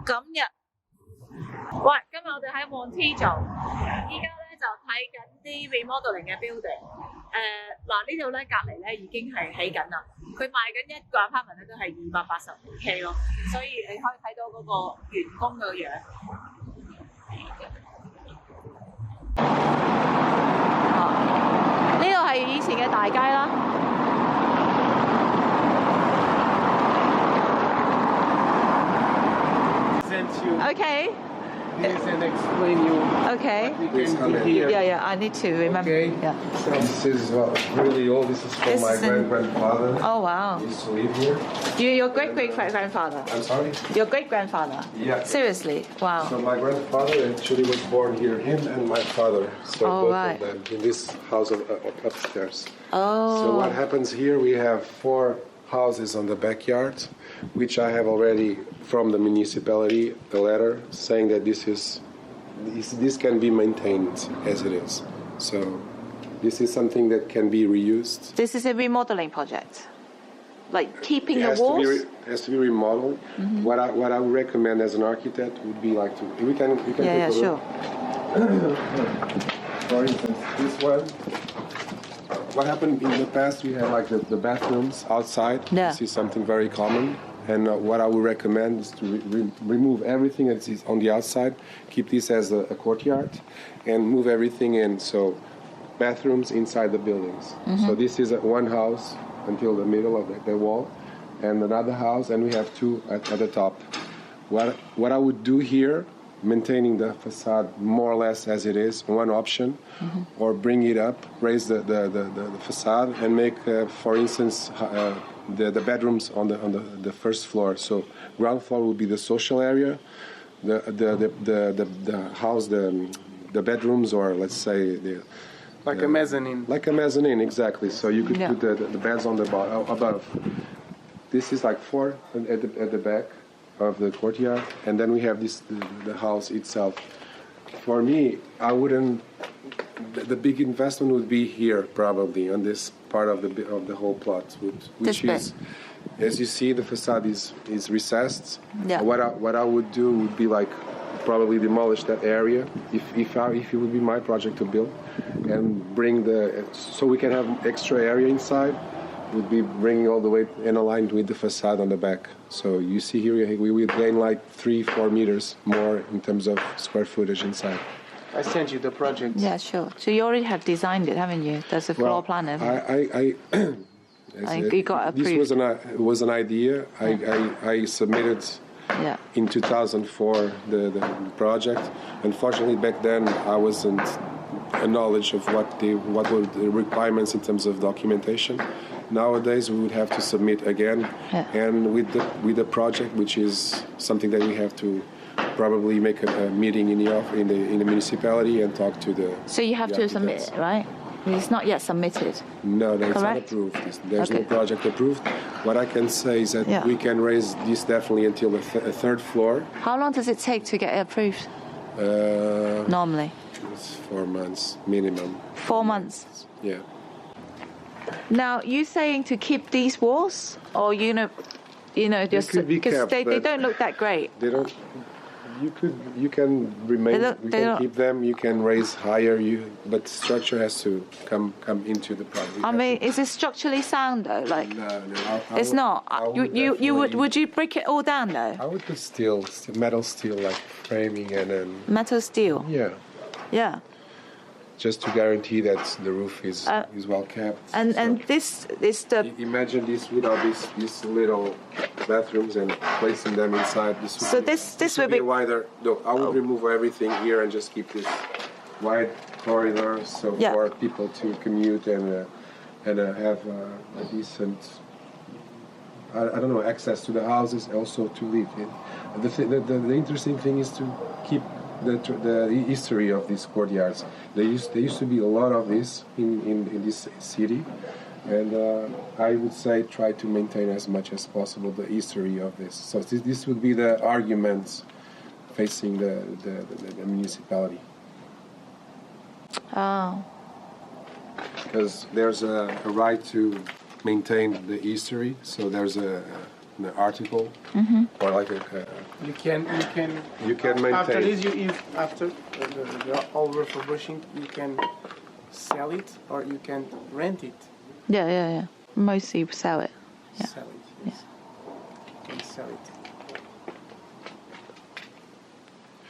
今日我哋喺 Montijo， 依家咧就睇緊啲 remodeling 嘅 building。呢度咧隔離咧已經係起緊啦，佢賣緊一個 apartment 咧都係280K 咯，所以你可以睇到嗰個員工嘅樣。呢度係以前嘅大街啦。Okay. Yes, and explain you. Okay. Yeah. I need to remember. Okay. Yeah. This is really old. This is from my grandfather. Oh wow. He used to live here. Your great-great-grandfather. I'm sorry? Your great-grandfather. Yeah. Seriously. Wow. So my grandfather actually was born here, him and my father. So both right. of them in this house upstairs. Oh. So what happens here? We have 4 houses on the backyard, which I have already from the municipality a letter saying that this can be maintained as it is. So this is something that can be reused. This is a remodeling project, like keeping It the walls. has to be remodeled. Mm-hmm. What I would recommend as an architect would be like to we can take a look. Sure. For instance, this one. What happened in the past, we had like the bathrooms outside. Yeah. This is something very common. And what I would recommend is to remove everything that is on the outside, keep this as a courtyard, and move everything in. So bathrooms inside the buildings. Mm-hmm. So this is one house until the middle of the wall, and another house, and we have 2 at the top. What I would do here, maintaining the facade more or less as it is, one option, mm-hmm. or bring it up, raise the facade, and make, for instance, the bedrooms on the first floor. So ground floor will be the social area, the house, the bedrooms, or let's say like a mezzanine. Like a mezzanine, exactly. So you could put the beds on the above. This is like 4 at the back of the courtyard, and then we have the house itself. For me, I wouldn't. The big investment would be here, probably on this part of the whole plot, which is, as you see, the facade is recessed. Yeah. What I would do would be like probably demolish that area if it would be my project to build, and bring so we can have extra area inside. Would be bringing all the way and aligned with the facade on the back. So you see here we will gain like 3-4 meters more in terms of square footage inside. I sent you the project. Yeah, sure. So you already have designed it, haven't you? There's a floor plan of it. You got approved. This was an idea. I submitted in 2004 the project. Unfortunately, back then I wasn't a knowledge of what were the requirements in terms of documentation. Nowadays, we would have to submit again, and with the project, which is something that we have to probably make a meeting in the municipality and talk to the. So you have to submit it, right? It's not yet submitted. No, it's not approved. There's no project approved. What I can say is that we can raise this definitely until the 3rd floor. How long does it take to get it approved? Normally. It's 4 months minimum. 4 months. Yeah. Now, you saying to keep these walls, or just because they don't look that great. They don't. You can remain. You can keep them. You can raise higher. But structure has to come into the project. I mean, is it structurally sound though? Like no. It's not. Would you break it all down though? I would put steel, metal steel, like framing and then. Metal steel. Yeah. Yeah. Just to guarantee that the roof is well kept. And this is the. Imagine this without these little bathrooms and placing them inside. This would be wider. No, I would remove everything here and just keep this wide corridor for people to commute and have a decent. I don't know, access to the houses, also to live in. The interesting thing is to keep the history of these courtyards. There used to be a lot of this in this city, and I would say try to maintain as much as possible the history of this. So this would be the arguments facing the municipality. Oh. Because there's a right to maintain the history, so there's an article or like You can maintain. after this after the all refurbishing you can sell it or you can rent it. Yeah. Mostly sell it. Yeah. Sell it. Yes. You can sell it.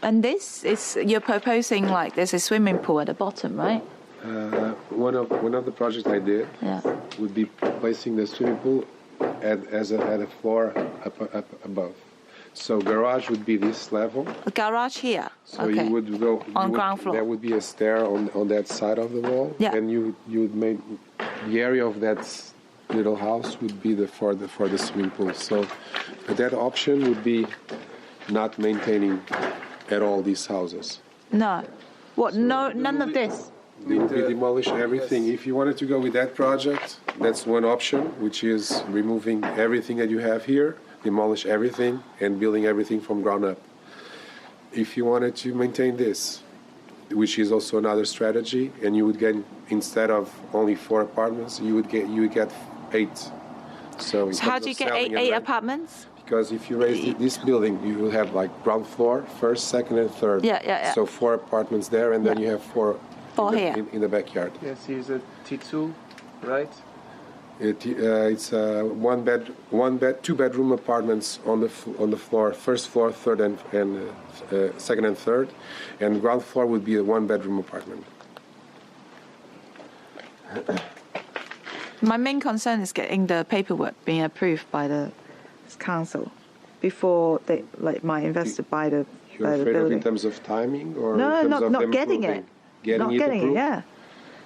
And this is, you're proposing like there's a swimming pool at the bottom, right? One of the projects I did would be placing the swimming pool at a floor up above. So garage would be this level. A garage here. So you would go on ground floor. There would be a stair on that side of the wall. Yeah. And you would make the area of that little house would be for the swimming pool. So that option would be not maintaining at all these houses. No. What? No, none of this. We demolish everything. If you wanted to go with that project, that's one option, which is removing everything that you have here, demolish everything, and building everything from ground up. If you wanted to maintain this, which is also another strategy, and you would get, instead of only 4 apartments, you would get 8. So How do you get 8 apartments? Because if you raise this building, you will have like ground floor, first, second, and third. Yeah. So 4 apartments there, and then you have 4 in the backyard. Yes, here's a T2, right? It's 2 bedroom apartments on the floor, first floor, third and second and third, and ground floor would be a 1 bedroom apartment. My main concern is getting the paperwork being approved by the council before they, like my investor, buy the You're afraid building. of in terms of timing, or No, in terms of not them getting approving? it. Not getting it. Yeah.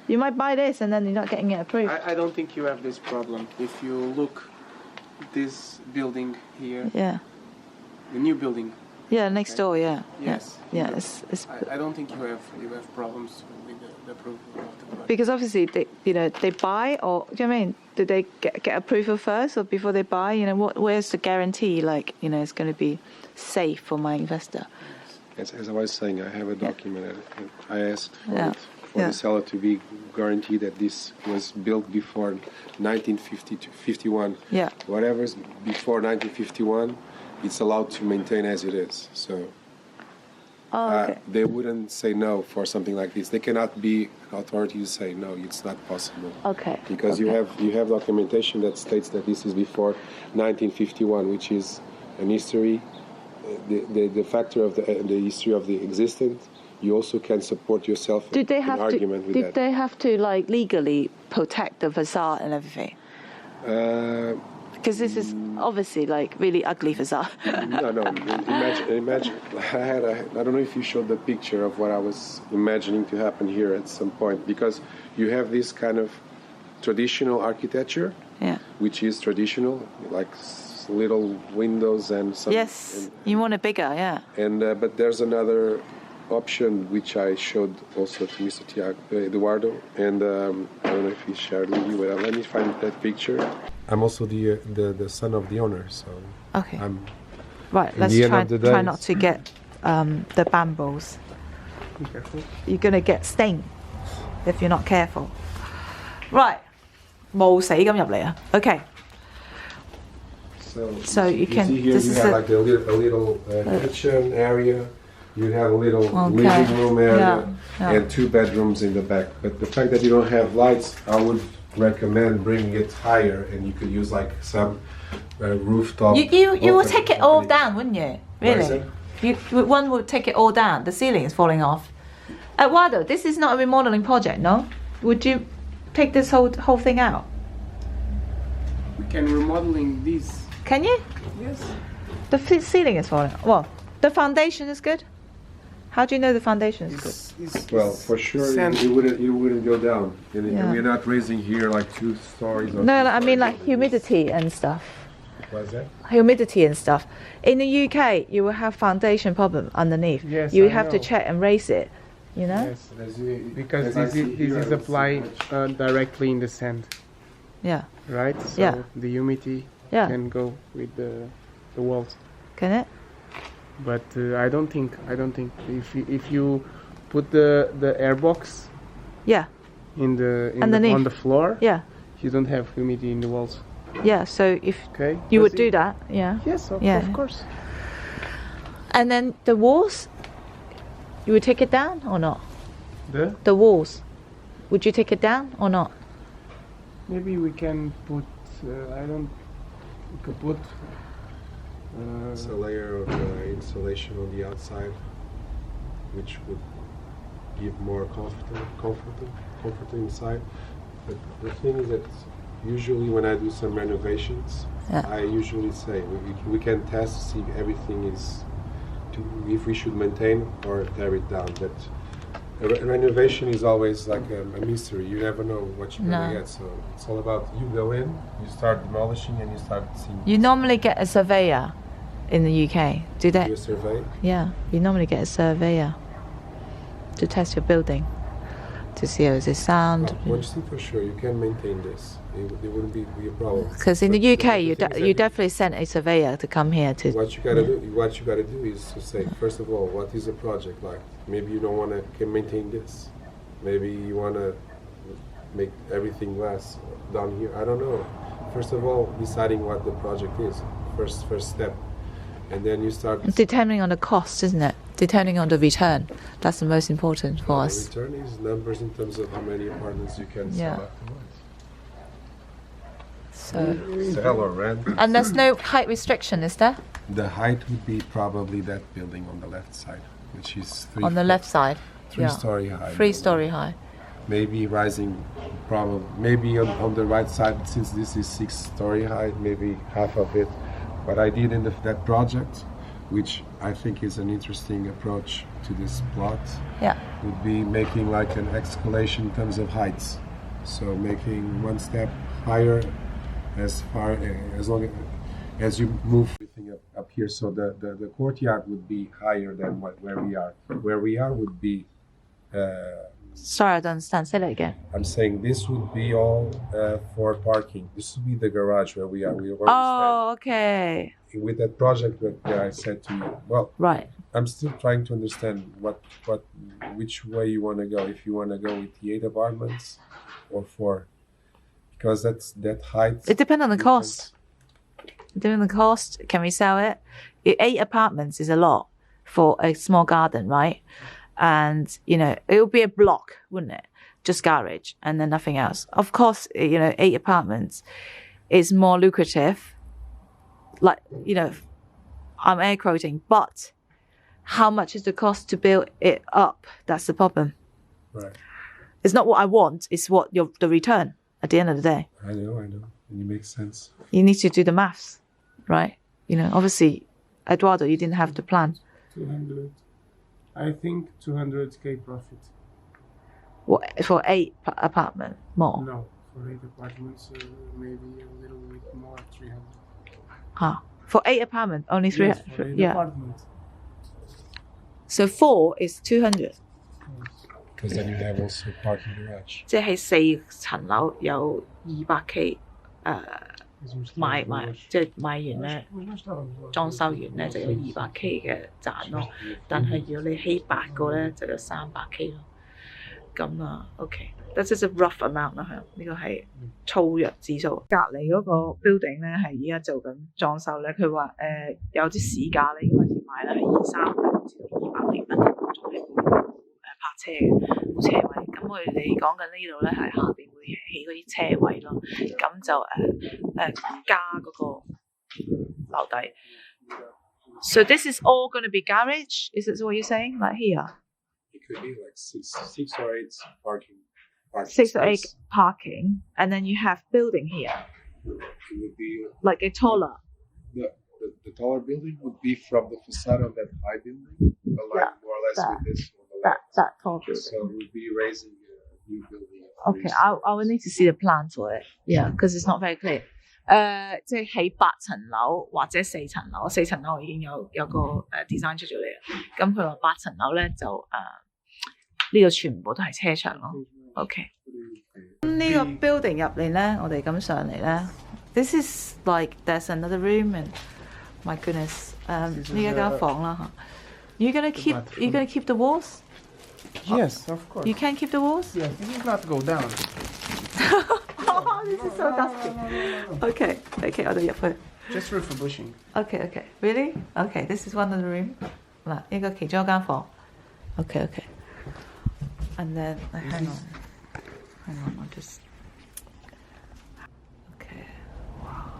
You might buy this and then you're not getting it approved. I don't think you have this problem. If you look this building here, Yeah. the new building. Yeah, next door. Yeah. Yes. Yeah. It's I don't think you have problems with the approval of the project. because obviously they buy, or do you know what I mean? Do they get approval first or before they buy? Where's the guarantee? Like it's going to be safe for my investor. As I was saying, I have a document. I asked for Yeah. the seller to be guaranteed that this was built before 1951. Yeah. Whatever's before 1951, it's allowed to maintain as it is. So Okay. they wouldn't say no for something like this. They cannot be an authority to say no. It's not possible. Okay. Because you have documentation that states that this is before 1951, which is an history. The factor of the history of the existence. You also can support yourself Did they in have argument to? with Did that. they have to like legally protect the facade and everything? Because this is obviously like really ugly facade. No. Imagine. I don't know if you showed the picture of what I was imagining to happen here at some point, because you have this kind of traditional architecture, Yeah. which is traditional, like little windows and some. Yes, you want it bigger, yeah. And but there's another option which I showed also to Mr. Eduardo, and I don't know if he shared with you, but let me find that picture. I'm also the son of the owner, so Okay. I'm Right, At let's the end of the day- try not to get the bamboos. Be careful. You're gonna get stained if you're not careful. Right, 冇死咁入嚟啊。Okay. So you can. see here This you is have a, like a little kitchen area. You have a little Okay. living room area Yeah. and 2 bedrooms in the back. But the fact that you don't have lights, I would recommend bringing it higher, and you could use like some rooftop. you will open take it all balcony. down, wouldn't you? What is Really? One would take it all down. The ceiling is falling off. Eduardo, this is not a remodeling project, no? Would you take this whole thing out? We can remodeling this. Can you? Yes. The ceiling is falling. Well, the foundation is good. How do you know the foundation is good? Well, for sure, Sand. it wouldn't go down. And Yeah. we're not raising here like 2 stories. Or No, 3 I mean stories. like humidity and stuff. What is that? Humidity and stuff. In the UK, you will have foundation problem underneath. Yes, You I have to know. check and raise it. You know? Yes. As you- Because as I this see is here, I don't see applied much. directly in the sand, Yeah. right? So Yeah. the humidity Yeah. can go with the walls. Can it? But I don't think if you put the airbox Yeah. Underneath. on the floor, Yeah. you don't have humidity in the walls. Yeah. So if Okay. you would Does do it- that, yeah. Yes, Yeah. of course. And then the walls, you would take it down or not? The walls, would you take it down or not? Maybe we can put. We could put. It's a layer of insulation on the outside, which would give more comfort inside. But the thing is that usually when I do some renovations, I usually say we can test to see if everything is, if we should maintain or tear it down. But a renovation is always like a mystery. You never know what you're going to get. So it's all about you go in, you start demolishing, and you start seeing. You normally get a surveyor in the UK, do they? Do a survey? Yeah, you normally get a surveyor to test your building, to see how is it sound. One thing for sure, you can maintain this. It wouldn't be a problem. Because in the UK, you definitely send a surveyor to come here to. What you gotta do is to say, first of all, what is the project like? Maybe you don't want to maintain this. Maybe you want to make everything glass down here. I don't know. First of all, deciding what the project is. First step. And then you start determining on the cost, isn't it? Determining on the return. That's the most important for us. Return is numbers in terms of how many apartments you can sell afterwards. So sell or rent. And there's no height restriction, is there? The height would be probably that building on the left side, which is on the left side. 3-story high. 3-story high. Maybe rising, maybe on the right side, since this is 6-story high, maybe half of it. What I did in that project, which I think is an interesting approach to this plot, would be making like an escalation in terms of heights. So making one step higher as long as you move everything up here. So the courtyard would be higher than where we are. Where we are would be. Sorry, I don't understand. Say that again. I'm saying this would be all for parking. This would be the garage where we are. Okay. With that project that I said to you, well, right. I'm still trying to understand which way you want to go. If you want to go with the 8 apartments or 4, because that height. It depends on the cost. Depending on the cost, can we sell it? 8 apartments is a lot for a small garden, right? And, it would be a block, wouldn't it? Just garage and then nothing else. Of course, 8 apartments is more lucrative. Like, I'm air quoting, but how much is the cost to build it up? That's the problem. Right. It's not what I want, it's what the return at the end of the day. I know. And it makes sense. You need to do the maths, right? Obviously, Eduardo, you didn't have the plan. 200. I think 200k profit. What, for 8 apartment more? No, for 8 apartments, maybe a little bit more, 300. For 8 apartments, only 300. Yes, for 8 apartments. So 4 is 200. Because then you have also parking garage. 即係4層樓有200k 買完咧，裝修完咧就有200k 嘅賺咯。但係如果你起8個咧，就有300k 咯。咁OK。That's just a rough amount 啦，呢個係粗略指數。隔離嗰個 building 咧係而家做緊裝修咧，佢話有啲市價咧已經開始賣啦，係230至200零蚊，仲係泊車嘅冇車位。咁佢哋講緊呢度咧係下邊會起嗰啲車位咯，咁就加嗰個樓底。So this is all going to be garage? Is this what you're saying? Like here? It could be like 6 or 8 parking. 6 or 8 parking, and then you have building here. It would be like a taller. The taller building would be from the facade of that high building, more or less with this on the left. That tall building. So we'd be raising a new building. Okay, I will need to see the plan for it. Yeah, because it's not very clear. 即係起8層樓或者4層樓，4層樓已經有個design 出咗嚟啦。咁佢話8層樓咧就呢度全部都係車場咯。OK。呢個 building 入嚟咧，我哋咁上嚟咧 ，this is like there's another room and my goodness， 呢一間房啦嚇。You gonna keep the walls? Yes, of course. You can keep the walls? Yes, this is not go down. Oh, this is so dusty. Okay,我哋入去。Just refurbishing. Okay. Really? Okay, this is one of the room. 嗱，呢個其中一間房。OK。And then hang on, I'll just. Okay. Wow.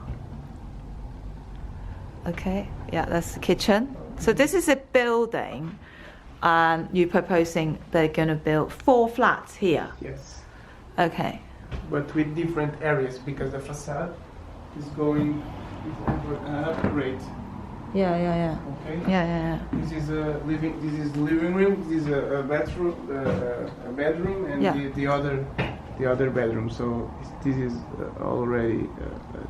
Okay. Yeah, that's the kitchen. So this is a building, and you're proposing they're going to build 4 flats here. Yes. Okay. But with different areas because the facade is going over an upgrade. Yeah. Okay. Yeah. This is a living. This is the living room. This is a bedroom, and Yeah. the other bedroom. So this is already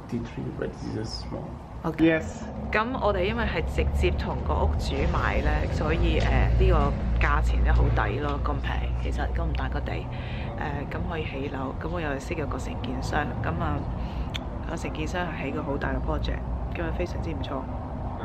T3, but this is a small. Okay. Yes. 咁我哋因為係直接同個屋主買咧，所以呢個價錢咧好抵咯，咁平，其實咁大個地，咁可以起樓，咁我又識有個承建商，咁個承建商係起個好大嘅 project，咁非常之唔錯。